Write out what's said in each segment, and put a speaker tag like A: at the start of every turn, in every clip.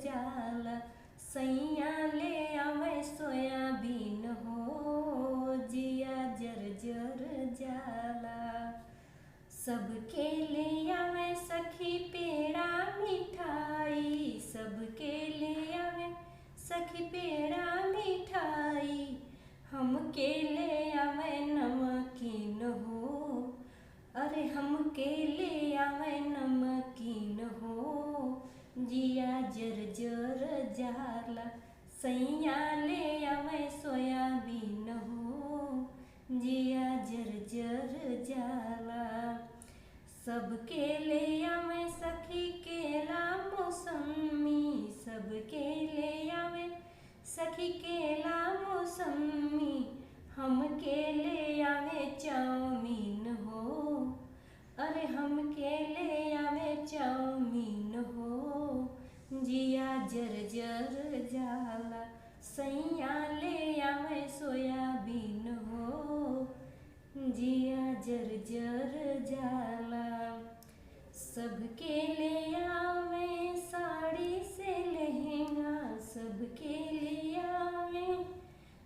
A: जाला। सैया ले आवे सोयाबीन हो, जिया जर जर जाला। सबके ले आवे सखी पेड़ा मिठाई, सबके ले आवे सखी पेड़ा मिठाई। हमके ले आवे नमकीन हो, अरे हमके ले आवे नमकीन हो, जिया जर जर जाला। सैया ले आवे सोयाबीन हो, जिया जर जर जाला। सबके ले आवे सखी केला मौसमी, सबके ले आवे सखी केला मौसमी। हमके ले आवे चाउमीन हो, अरे हमके ले आवे चाउमीन हो, जिया जर जर जाला। सैया ले आवे सोयाबीन हो, जिया जर जर जाला। सबके ले आवे साड़ी से लहंगा, सबके ले आवे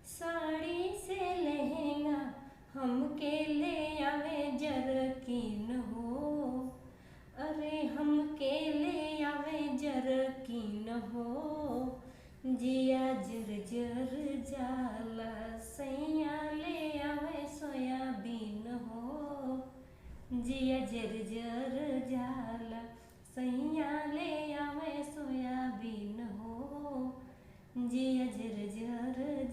A: साड़ी से लहंगा। हमके ले आवे जरकीन हो, अरे हमके ले आवे जरकीन हो, जिया जर जर जाला। सैया ले आवे सोयाबीन हो, जिया जर जर जाला। सैया ले आवे सोयाबीन हो, जिया जर जर